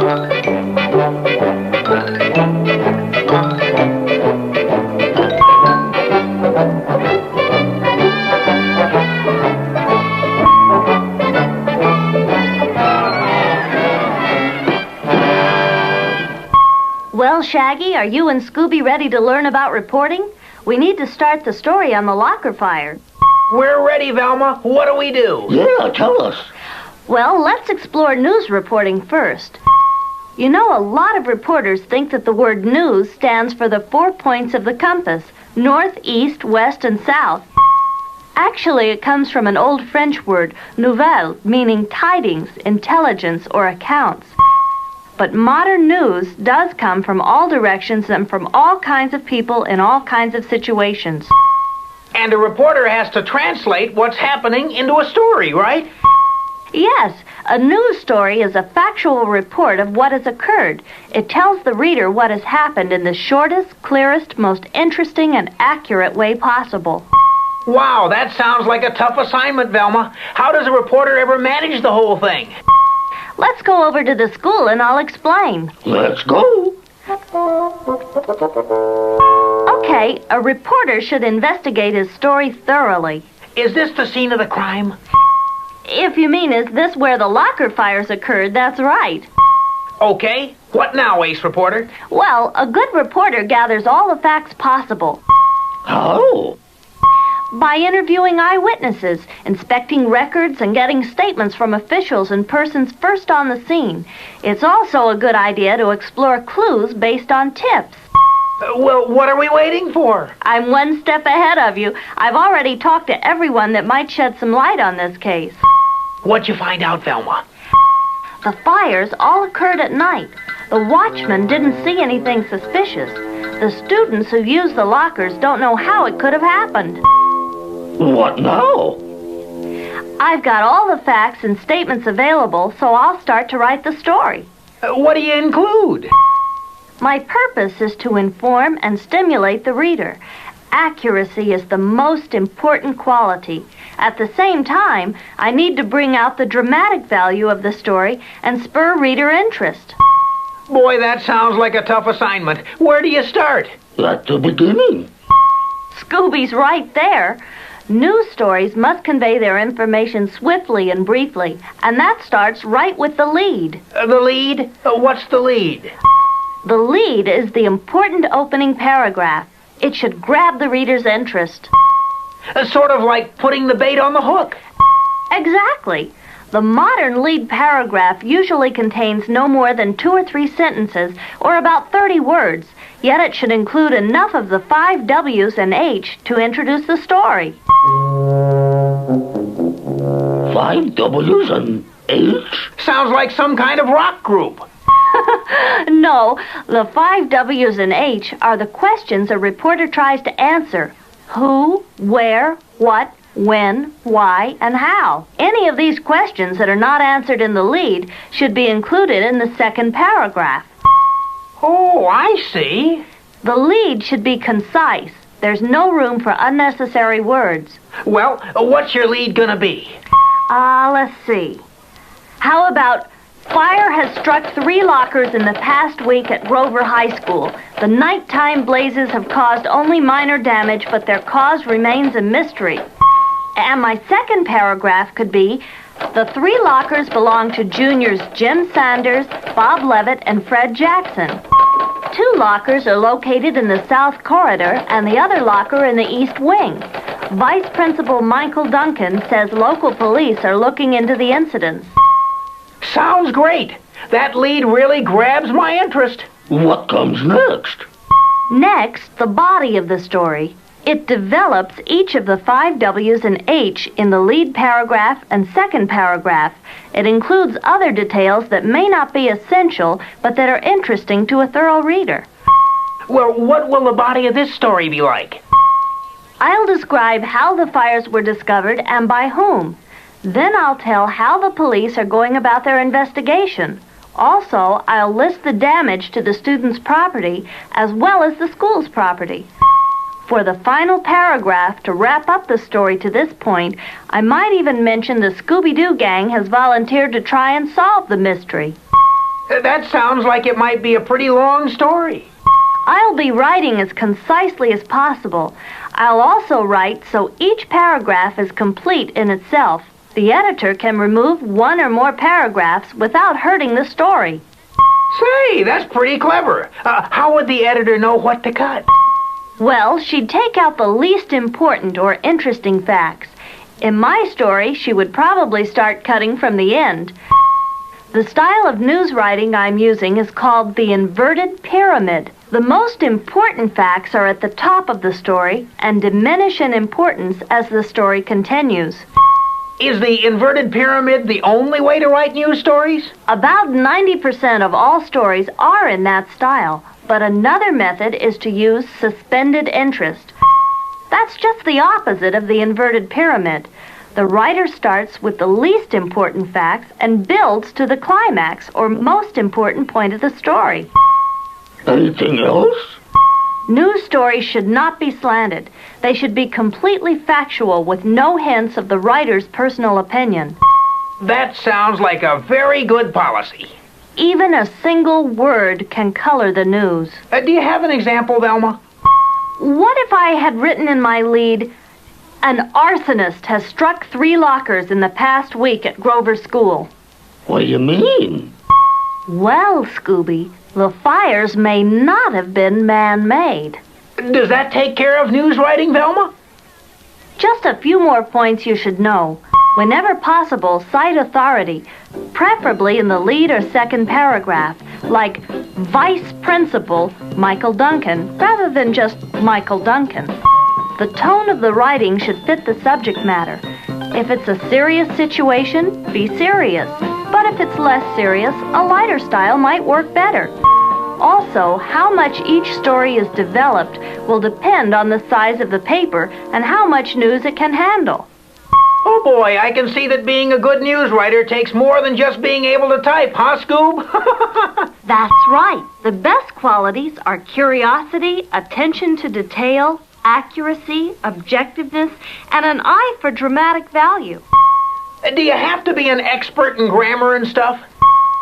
Well, Shaggy, are you and Scooby ready to learn about reporting? We need to start the story on the locker fire. We're ready, Velma. What do we do? Yeah, tell us. Well, let's explore news reporting first. You know, a lot of reporters think that the word news stands for the 4 points of the compass, north, east, west, and south. Actually, it comes from an old French word, nouvelle, meaning tidings, intelligence, or accounts. But modern news does come from all directions and from all kinds of people in all kinds of situations. And a reporter has to translate what's happening into a story, right? Yes, a news story is a factual report of what has occurred. It tells the reader what has happened in the shortest, clearest, most interesting, and accurate way possible. Wow, that sounds like a tough assignment, Velma. How does a reporter ever manage the whole thing? Let's go over to the school and I'll explain. Let's go. Okay, a reporter should investigate his story thoroughly. Is this the scene of the crime? If you mean, is this where the locker fires occurred, that's right. Okay. What now, Ace Reporter? Well, a good reporter gathers all the facts possible. How? By interviewing eyewitnesses, inspecting records, and getting statements from officials and persons first on the scene. It's also a good idea to explore clues based on tips. Well, what are we waiting for? I'm one step ahead of you. I've already talked to everyone that might shed some light on this case. What'd you find out, Velma? The fires all occurred at night. The watchman didn't see anything suspicious. The students who used the lockers don't know how it could have happened. What now? I've got all the facts and statements available, so I'll start to write the story. What do you include? My purpose is to inform and stimulate the reader. Accuracy is the most important quality. At the same time, I need to bring out the dramatic value of the story and spur reader interest. Boy, that sounds like a tough assignment. Where do you start? At the beginning. Scooby's right there. News stories must convey their information swiftly and briefly, and that starts right with the lead. The lead? What's the lead? The lead is the important opening paragraph. It should grab the reader's interest. Sort of like putting the bait on the hook. Exactly. The modern lead paragraph usually contains no more than 2 or 3 sentences, or about 30 words, yet it should include enough of the 5 W's and H to introduce the story. 5 W's and H? Sounds like some kind of rock group. No, the 5 W's and H are the questions a reporter tries to answer. Who, where, what, when, why, and how. Any of these questions that are not answered in the lead should be included in the second paragraph. Oh, I see. The lead should be concise. There's no room for unnecessary words. Well, what's your lead gonna be? Let's see. How about, fire has struck 3 lockers in the past week at Grover High School. The nighttime blazes have caused only minor damage, but their cause remains a mystery. And my second paragraph could be, the 3 lockers belong to juniors Jim Sanders, Bob Levitt, and Fred Jackson. 2 lockers are located in the South Corridor and the other locker in the East Wing. Vice Principal Michael Duncan says local police are looking into the incidents. Sounds great. That lead really grabs my interest. What comes next? Next, the body of the story. It develops each of the 5 W's and H in the lead paragraph and second paragraph. It includes other details that may not be essential, but that are interesting to a thorough reader. Well, what will the body of this story be like? I'll describe how the fires were discovered and by whom. Then I'll tell how the police are going about their investigation. Also, I'll list the damage to the students' property as well as the school's property. For the final paragraph, to wrap up the story to this point, I might even mention the Scooby-Doo gang has volunteered to try and solve the mystery. That sounds like it might be a pretty long story. I'll be writing as concisely as possible. I'll also write so each paragraph is complete in itself. The editor can remove one or more paragraphs without hurting the story. Say, that's pretty clever. How would the editor know what to cut? Well, she'd take out the least important or interesting facts. In my story, she would probably start cutting from the end. The style of news writing I'm using is called the inverted pyramid. The most important facts are at the top of the story and diminish in importance as the story continues. Is the inverted pyramid the only way to write news stories? About 90% of all stories are in that style, but another method is to use suspended interest. That's just the opposite of the inverted pyramid. The writer starts with the least important facts and builds to the climax or most important point of the story. Anything else? News stories should not be slanted. They should be completely factual with no hints of the writer's personal opinion. That sounds like a very good policy. Even a single word can color the news. Do you have an example, Velma? What if I had written in my lead, "An arsonist has struck 3 lockers in the past week at Grover School"? What do you mean? Well, Scooby, the fires may not have been man-made. Does that take care of news writing, Velma? Just a few more points you should know. Whenever possible, cite authority, preferably in the lead or second paragraph, like Vice Principal Michael Duncan, rather than just Michael Duncan. The tone of the writing should fit the subject matter. If it's a serious situation, be serious. But if it's less serious, a lighter style might work better. Also, how much each story is developed will depend on the size of the paper and how much news it can handle. Oh boy, I can see that being a good news writer takes more than just being able to type, huh, Scoob? That's right. The best qualities are curiosity, attention to detail, accuracy, objectiveness, and an eye for dramatic value. Do you have to be an expert in grammar and stuff?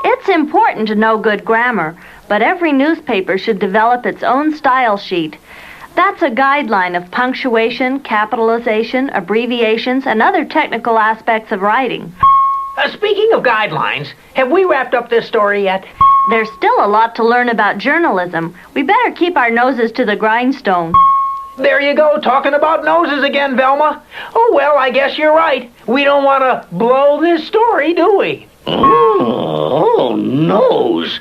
It's important to know good grammar, but every newspaper should develop its own style sheet. That's a guideline of punctuation, capitalization, abbreviations, and other technical aspects of writing. Speaking of guidelines, have we wrapped up this story yet? There's still a lot to learn about journalism. We better keep our noses to the grindstone. There you go, talking about noses again, Velma. Oh, well, I guess you're right. We don't want to blow this story, do we? Oh, nose.